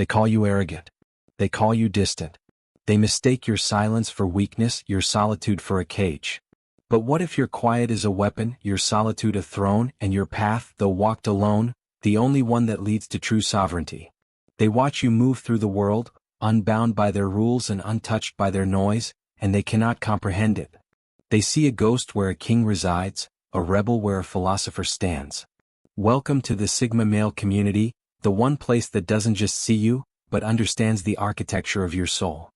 They call you arrogant. They call you distant. They mistake your silence for weakness, your solitude for a cage. But what if your quiet is a weapon, your solitude a throne, and your path, though walked alone, the only one that leads to true sovereignty? They watch you move through the world, unbound by their rules and untouched by their noise, and they cannot comprehend it. They see a ghost where a king resides, a rebel where a philosopher stands. Welcome to the Sigma male community, the one place that doesn't just see you, but understands the architecture of your soul.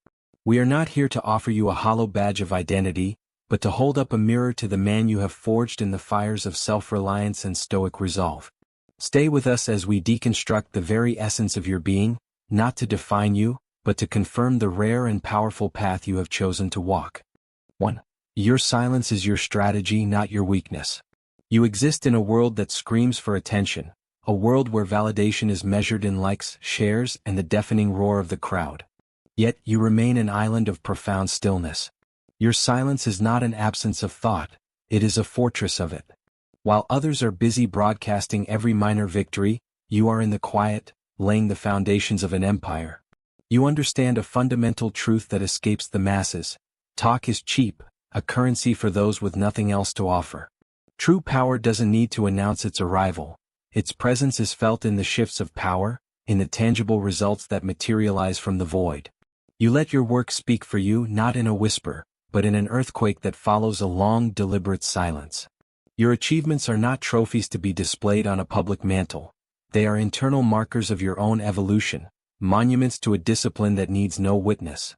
We are not here to offer you a hollow badge of identity, but to hold up a mirror to the man you have forged in the fires of self-reliance and stoic resolve. Stay with us as we deconstruct the very essence of your being, not to define you, but to confirm the rare and powerful path you have chosen to walk. 1. Your silence is your strategy, not your weakness. You exist in a world that screams for attention, a world where validation is measured in likes, shares, and the deafening roar of the crowd. Yet you remain an island of profound stillness. Your silence is not an absence of thought, it is a fortress of it. While others are busy broadcasting every minor victory, you are in the quiet, laying the foundations of an empire. You understand a fundamental truth that escapes the masses. Talk is cheap, a currency for those with nothing else to offer. True power doesn't need to announce its arrival. Its presence is felt in the shifts of power, in the tangible results that materialize from the void. You let your work speak for you, not in a whisper, but in an earthquake that follows a long, deliberate silence. Your achievements are not trophies to be displayed on a public mantle. They are internal markers of your own evolution, monuments to a discipline that needs no witness.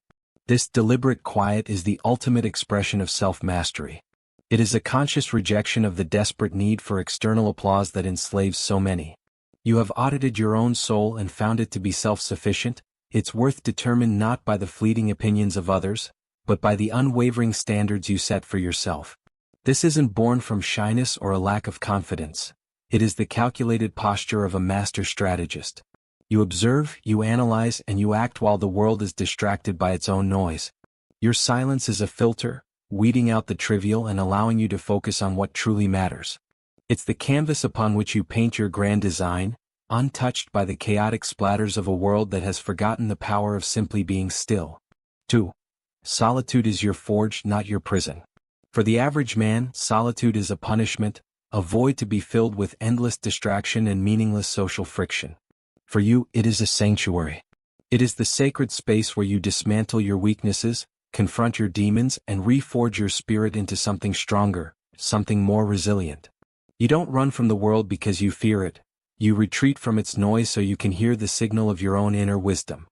This deliberate quiet is the ultimate expression of self-mastery. It is a conscious rejection of the desperate need for external applause that enslaves so many. You have audited your own soul and found it to be self-sufficient, its worth determined not by the fleeting opinions of others, but by the unwavering standards you set for yourself. This isn't born from shyness or a lack of confidence. It is the calculated posture of a master strategist. You observe, you analyze, and you act while the world is distracted by its own noise. Your silence is a filter, weeding out the trivial and allowing you to focus on what truly matters. It's the canvas upon which you paint your grand design, untouched by the chaotic splatters of a world that has forgotten the power of simply being still. 2. Solitude is your forge, not your prison. For the average man, solitude is a punishment, a void to be filled with endless distraction and meaningless social friction. For you, it is a sanctuary. It is the sacred space where you dismantle your weaknesses, confront your demons, and reforge your spirit into something stronger, something more resilient. You don't run from the world because you fear it. You retreat from its noise so you can hear the signal of your own inner wisdom.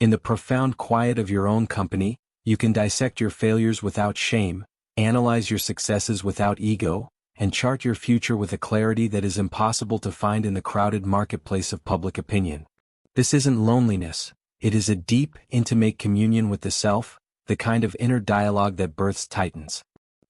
In the profound quiet of your own company, you can dissect your failures without shame, analyze your successes without ego, and chart your future with a clarity that is impossible to find in the crowded marketplace of public opinion. This isn't loneliness, it is a deep, intimate communion with the self, the kind of inner dialogue that births titans.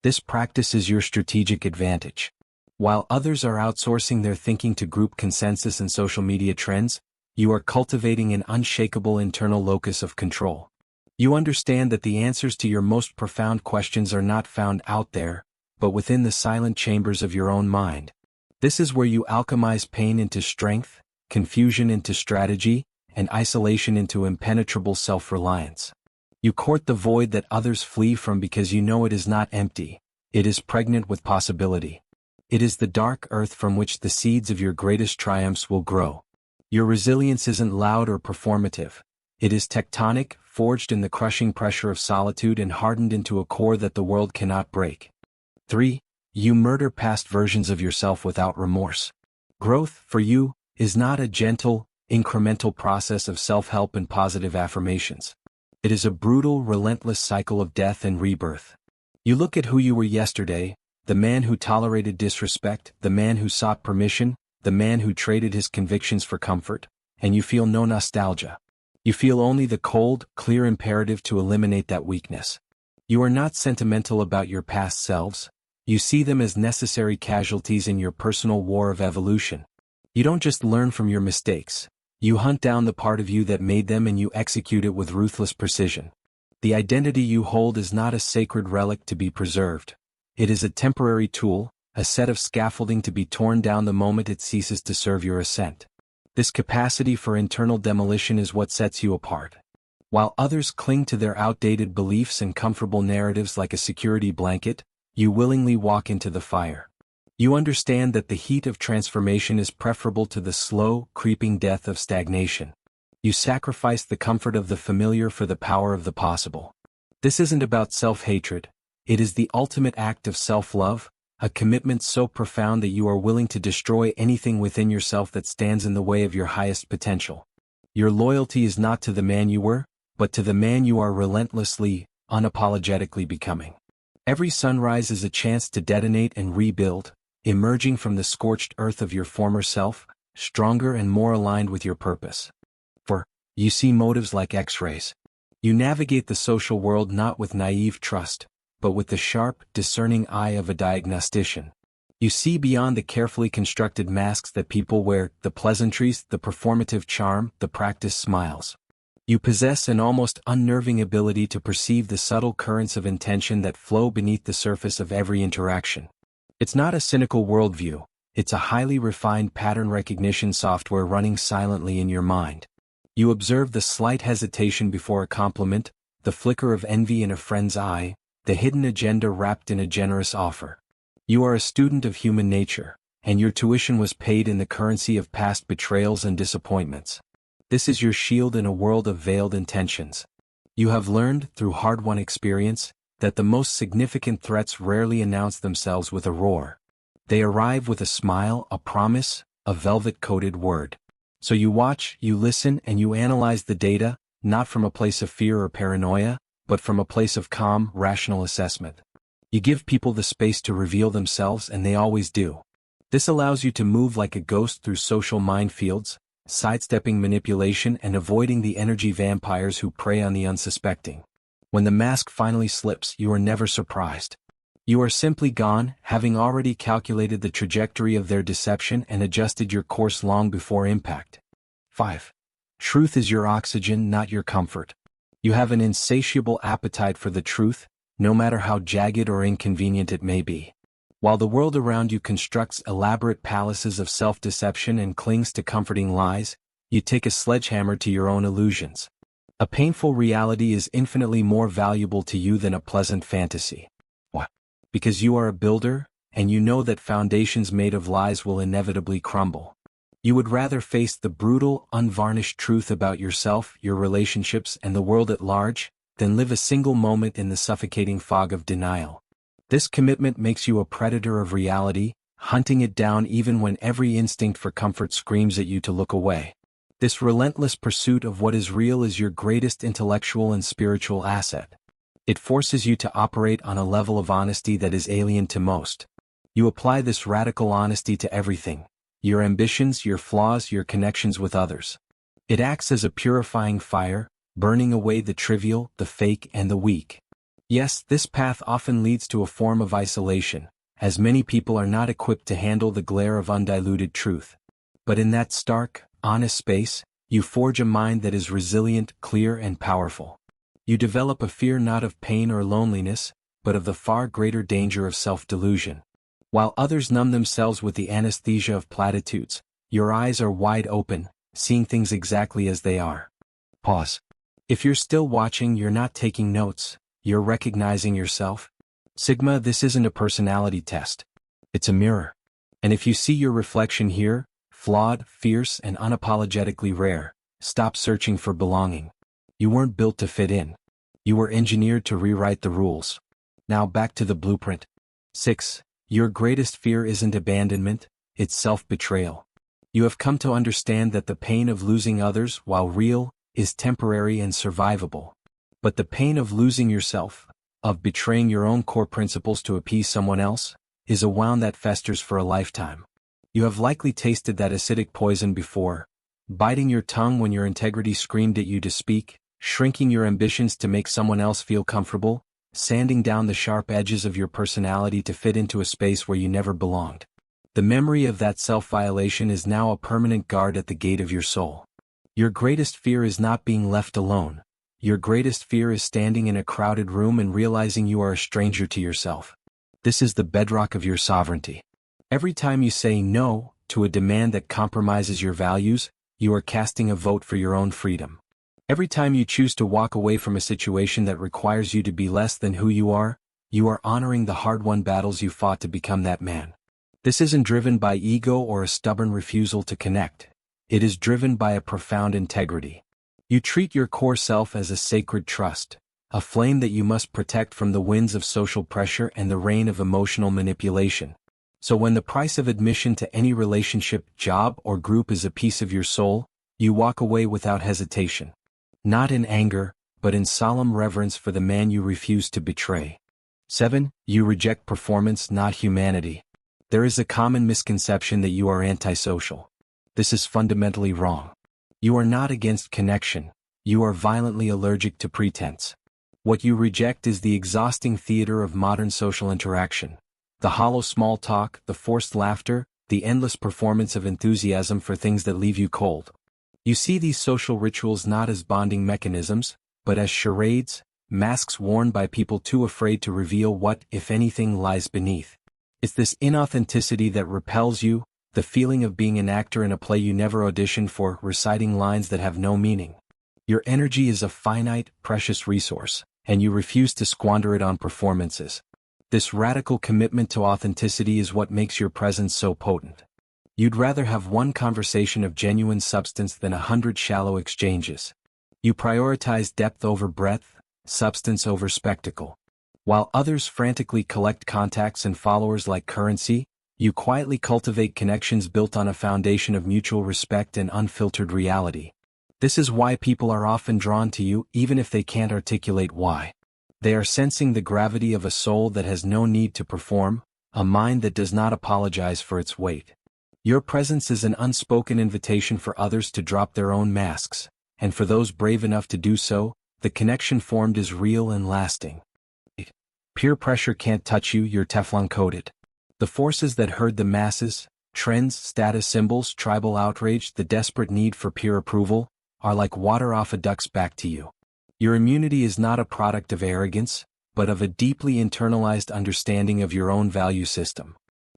This practice is your strategic advantage. While others are outsourcing their thinking to group consensus and social media trends, you are cultivating an unshakable internal locus of control. You understand that the answers to your most profound questions are not found out there, but within the silent chambers of your own mind. This is where you alchemize pain into strength, confusion into strategy, and isolation into impenetrable self-reliance. You court the void that others flee from because you know it is not empty, it is pregnant with possibility. It is the dark earth from which the seeds of your greatest triumphs will grow. Your resilience isn't loud or performative. It is tectonic, forged in the crushing pressure of solitude and hardened into a core that the world cannot break. 3. You murder past versions of yourself without remorse. Growth, for you, is not a gentle, incremental process of self-help and positive affirmations. It is a brutal, relentless cycle of death and rebirth. You look at who you were yesterday, the man who tolerated disrespect, the man who sought permission, the man who traded his convictions for comfort, and you feel no nostalgia. You feel only the cold, clear imperative to eliminate that weakness. You are not sentimental about your past selves. You see them as necessary casualties in your personal war of evolution. You don't just learn from your mistakes. You hunt down the part of you that made them and you execute it with ruthless precision. The identity you hold is not a sacred relic to be preserved. It is a temporary tool, a set of scaffolding to be torn down the moment it ceases to serve your ascent. This capacity for internal demolition is what sets you apart. While others cling to their outdated beliefs and comfortable narratives like a security blanket, you willingly walk into the fire. You understand that the heat of transformation is preferable to the slow, creeping death of stagnation. You sacrifice the comfort of the familiar for the power of the possible. This isn't about self-hatred. It is the ultimate act of self-love, a commitment so profound that you are willing to destroy anything within yourself that stands in the way of your highest potential. Your loyalty is not to the man you were, but to the man you are relentlessly, unapologetically becoming. Every sunrise is a chance to detonate and rebuild, emerging from the scorched earth of your former self, stronger and more aligned with your purpose. For, you see motives like X-rays. You navigate the social world not with naive trust, but with the sharp, discerning eye of a diagnostician. You see beyond the carefully constructed masks that people wear, the pleasantries, the performative charm, the practiced smiles. You possess an almost unnerving ability to perceive the subtle currents of intention that flow beneath the surface of every interaction. It's not a cynical worldview, it's a highly refined pattern recognition software running silently in your mind. You observe the slight hesitation before a compliment, the flicker of envy in a friend's eye, the hidden agenda wrapped in a generous offer. You are a student of human nature, and your tuition was paid in the currency of past betrayals and disappointments. This is your shield in a world of veiled intentions. You have learned, through hard-won experience, that the most significant threats rarely announce themselves with a roar. They arrive with a smile, a promise, a velvet-coated word. So you watch, you listen, and you analyze the data, not from a place of fear or paranoia, but from a place of calm, rational assessment. You give people the space to reveal themselves, and they always do. This allows you to move like a ghost through social minefields, sidestepping manipulation and avoiding the energy vampires who prey on the unsuspecting. When the mask finally slips, you are never surprised. You are simply gone, having already calculated the trajectory of their deception and adjusted your course long before impact. 5. Truth is your oxygen, not your comfort. You have an insatiable appetite for the truth, no matter how jagged or inconvenient it may be. While the world around you constructs elaborate palaces of self-deception and clings to comforting lies, you take a sledgehammer to your own illusions. A painful reality is infinitely more valuable to you than a pleasant fantasy. Why? Because you are a builder, and you know that foundations made of lies will inevitably crumble. You would rather face the brutal, unvarnished truth about yourself, your relationships, and the world at large, than live a single moment in the suffocating fog of denial. This commitment makes you a predator of reality, hunting it down even when every instinct for comfort screams at you to look away. This relentless pursuit of what is real is your greatest intellectual and spiritual asset. It forces you to operate on a level of honesty that is alien to most. You apply this radical honesty to everything: your ambitions, your flaws, your connections with others. It acts as a purifying fire, burning away the trivial, the fake, and the weak. Yes, this path often leads to a form of isolation, as many people are not equipped to handle the glare of undiluted truth. But in that stark, honest space, you forge a mind that is resilient, clear, and powerful. You develop a fear not of pain or loneliness, but of the far greater danger of self-delusion. While others numb themselves with the anesthesia of platitudes, your eyes are wide open, seeing things exactly as they are. Pause. If you're still watching, you're not taking notes. You're recognizing yourself. Sigma, this isn't a personality test. It's a mirror. And if you see your reflection here, flawed, fierce, and unapologetically rare, stop searching for belonging. You weren't built to fit in. You were engineered to rewrite the rules. Now back to the blueprint. 6. Your greatest fear isn't abandonment, it's self-betrayal. You have come to understand that the pain of losing others, while real, is temporary and survivable. But the pain of losing yourself, of betraying your own core principles to appease someone else, is a wound that festers for a lifetime. You have likely tasted that acidic poison before, biting your tongue when your integrity screamed at you to speak, shrinking your ambitions to make someone else feel comfortable, sanding down the sharp edges of your personality to fit into a space where you never belonged. The memory of that self-violation is now a permanent guard at the gate of your soul. Your greatest fear is not being left alone. Your greatest fear is standing in a crowded room and realizing you are a stranger to yourself. This is the bedrock of your sovereignty. Every time you say no to a demand that compromises your values, you are casting a vote for your own freedom. Every time you choose to walk away from a situation that requires you to be less than who you are honoring the hard-won battles you fought to become that man. This isn't driven by ego or a stubborn refusal to connect. It is driven by a profound integrity. You treat your core self as a sacred trust, a flame that you must protect from the winds of social pressure and the rain of emotional manipulation. So when the price of admission to any relationship, job, or group is a piece of your soul, you walk away without hesitation. Not in anger, but in solemn reverence for the man you refuse to betray. 7. You reject performance, not humanity. There is a common misconception that you are antisocial. This is fundamentally wrong. You are not against connection, you are violently allergic to pretense. What you reject is the exhausting theater of modern social interaction. The hollow small talk, the forced laughter, the endless performance of enthusiasm for things that leave you cold. You see these social rituals not as bonding mechanisms, but as charades, masks worn by people too afraid to reveal what, if anything, lies beneath. It's this inauthenticity that repels you, the feeling of being an actor in a play you never auditioned for, reciting lines that have no meaning. Your energy is a finite, precious resource, and you refuse to squander it on performances. This radical commitment to authenticity is what makes your presence so potent. You'd rather have one conversation of genuine substance than 100 shallow exchanges. You prioritize depth over breadth, substance over spectacle. While others frantically collect contacts and followers like currency, you quietly cultivate connections built on a foundation of mutual respect and unfiltered reality. This is why people are often drawn to you even if they can't articulate why. They are sensing the gravity of a soul that has no need to perform, a mind that does not apologize for its weight. Your presence is an unspoken invitation for others to drop their own masks, and for those brave enough to do so, the connection formed is real and lasting. Peer pressure can't touch you, you're Teflon-coated. The forces that herd the masses, trends, status symbols, tribal outrage, the desperate need for peer approval, are like water off a duck's back to you. Your immunity is not a product of arrogance, but of a deeply internalized understanding of your own value system.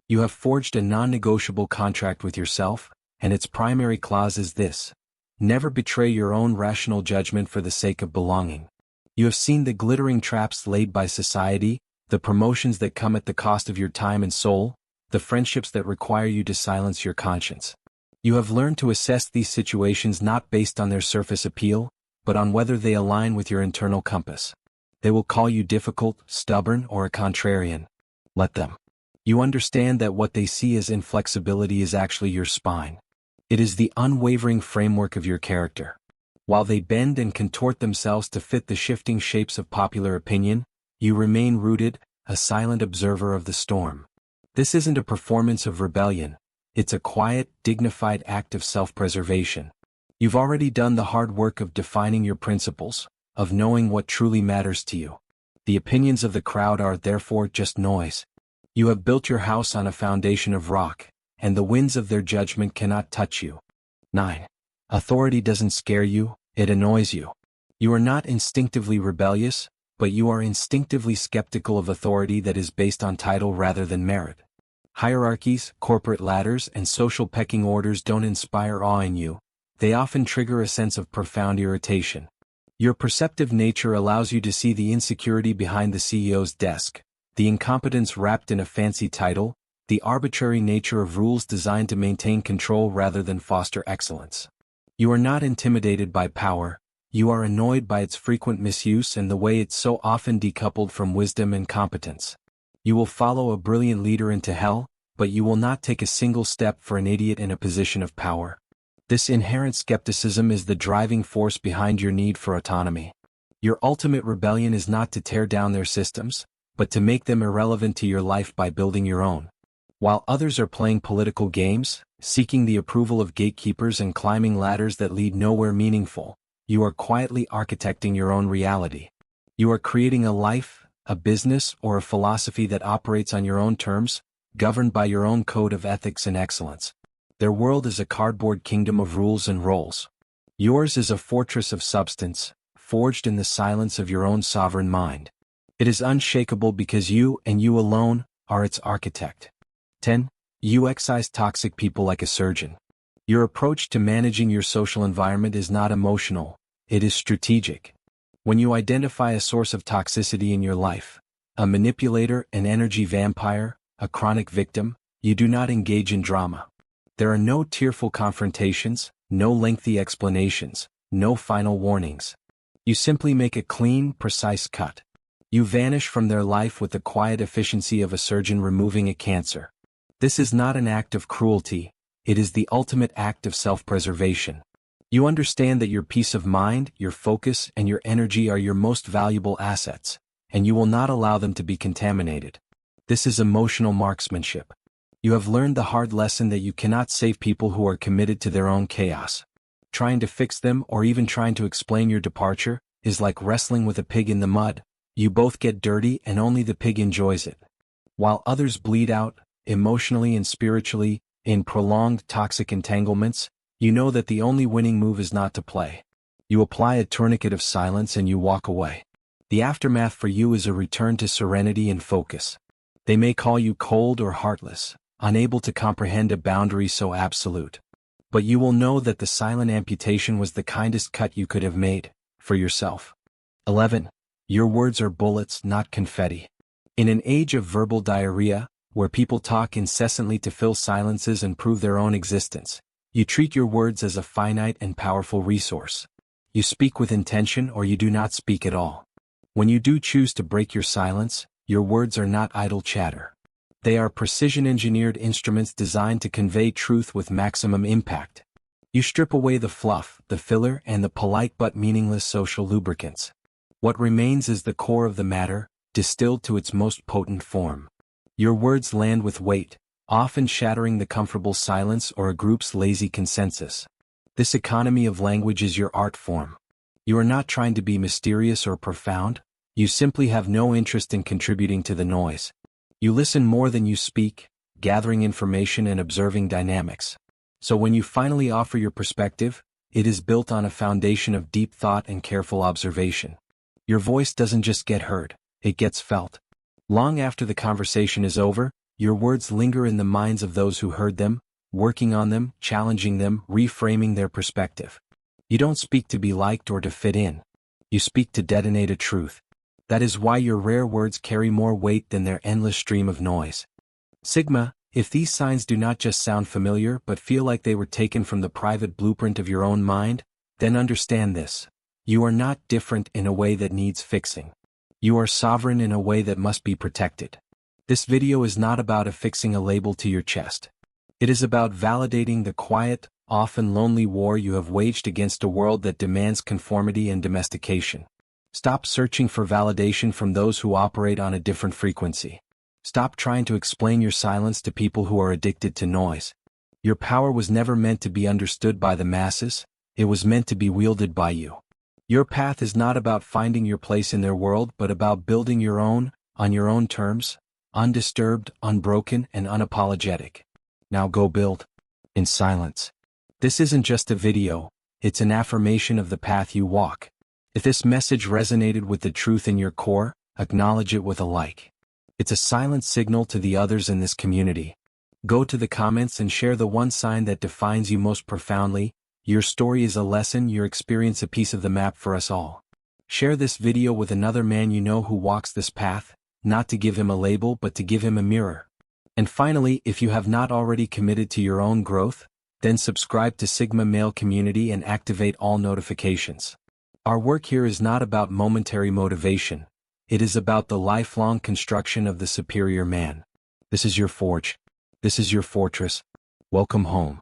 You have forged a non-negotiable contract with yourself, and its primary clause is this: never betray your own rational judgment for the sake of belonging. You have seen the glittering traps laid by society, the promotions that come at the cost of your time and soul, the friendships that require you to silence your conscience. You have learned to assess these situations not based on their surface appeal, but on whether they align with your internal compass. They will call you difficult, stubborn, or a contrarian. Let them. You understand that what they see as inflexibility is actually your spine. It is the unwavering framework of your character. While they bend and contort themselves to fit the shifting shapes of popular opinion, you remain rooted, a silent observer of the storm. This isn't a performance of rebellion, it's a quiet, dignified act of self-preservation. You've already done the hard work of defining your principles, of knowing what truly matters to you. The opinions of the crowd are, therefore, just noise. You have built your house on a foundation of rock, and the winds of their judgment cannot touch you. 9. Authority doesn't scare you, it annoys you. You are not instinctively rebellious, but you are instinctively skeptical of authority that is based on title rather than merit. Hierarchies, corporate ladders, and social pecking orders don't inspire awe in you, they often trigger a sense of profound irritation. Your perceptive nature allows you to see the insecurity behind the CEO's desk, the incompetence wrapped in a fancy title, the arbitrary nature of rules designed to maintain control rather than foster excellence. You are not intimidated by power, you are annoyed by its frequent misuse and the way it's so often decoupled from wisdom and competence. You will follow a brilliant leader into hell, but you will not take a single step for an idiot in a position of power. This inherent skepticism is the driving force behind your need for autonomy. Your ultimate rebellion is not to tear down their systems, but to make them irrelevant to your life by building your own. While others are playing political games, seeking the approval of gatekeepers and climbing ladders that lead nowhere meaningful, you are quietly architecting your own reality. You are creating a life, a business, or a philosophy that operates on your own terms, governed by your own code of ethics and excellence. Their world is a cardboard kingdom of rules and roles. Yours is a fortress of substance, forged in the silence of your own sovereign mind. It is unshakable because you, and you alone, are its architect. 10. You excise toxic people like a surgeon. Your approach to managing your social environment is not emotional, it is strategic. When you identify a source of toxicity in your life, a manipulator, an energy vampire, a chronic victim, you do not engage in drama. There are no tearful confrontations, no lengthy explanations, no final warnings. You simply make a clean, precise cut. You vanish from their life with the quiet efficiency of a surgeon removing a cancer. This is not an act of cruelty, it is the ultimate act of self-preservation. You understand that your peace of mind, your focus, and your energy are your most valuable assets, and you will not allow them to be contaminated. This is emotional marksmanship. You have learned the hard lesson that you cannot save people who are committed to their own chaos. Trying to fix them or even trying to explain your departure is like wrestling with a pig in the mud. You both get dirty and only the pig enjoys it. While others bleed out, emotionally and spiritually, in prolonged toxic entanglements, you know that the only winning move is not to play. You apply a tourniquet of silence and you walk away. The aftermath for you is a return to serenity and focus. They may call you cold or heartless, unable to comprehend a boundary so absolute. But you will know that the silent amputation was the kindest cut you could have made, for yourself. 11. Your words are bullets, not confetti. In an age of verbal diarrhea, where people talk incessantly to fill silences and prove their own existence, you treat your words as a finite and powerful resource. You speak with intention or you do not speak at all. When you do choose to break your silence, your words are not idle chatter. They are precision-engineered instruments designed to convey truth with maximum impact. You strip away the fluff, the filler, and the polite but meaningless social lubricants. What remains is the core of the matter, distilled to its most potent form. Your words land with weight, often shattering the comfortable silence or a group's lazy consensus. This economy of language is your art form. You are not trying to be mysterious or profound, you simply have no interest in contributing to the noise. You listen more than you speak, gathering information and observing dynamics. So when you finally offer your perspective, it is built on a foundation of deep thought and careful observation. Your voice doesn't just get heard, it gets felt. Long after the conversation is over, your words linger in the minds of those who heard them, working on them, challenging them, reframing their perspective. You don't speak to be liked or to fit in. You speak to detonate a truth. That is why your rare words carry more weight than their endless stream of noise. Sigma, if these signs do not just sound familiar but feel like they were taken from the private blueprint of your own mind, then understand this. You are not different in a way that needs fixing. You are sovereign in a way that must be protected. This video is not about affixing a label to your chest. It is about validating the quiet, often lonely war you have waged against a world that demands conformity and domestication. Stop searching for validation from those who operate on a different frequency. Stop trying to explain your silence to people who are addicted to noise. Your power was never meant to be understood by the masses, it was meant to be wielded by you. Your path is not about finding your place in their world but about building your own, on your own terms, undisturbed, unbroken, and unapologetic. Now go build. In silence. This isn't just a video, it's an affirmation of the path you walk. If this message resonated with the truth in your core, acknowledge it with a like. It's a silent signal to the others in this community. Go to the comments and share the one sign that defines you most profoundly. Your story is a lesson, your experience a piece of the map for us all. Share this video with another man you know who walks this path, not to give him a label but to give him a mirror. And finally, if you have not already committed to your own growth, then subscribe to Sigma Male Community and activate all notifications. Our work here is not about momentary motivation, it is about the lifelong construction of the superior man. This is your forge. This is your fortress. Welcome home.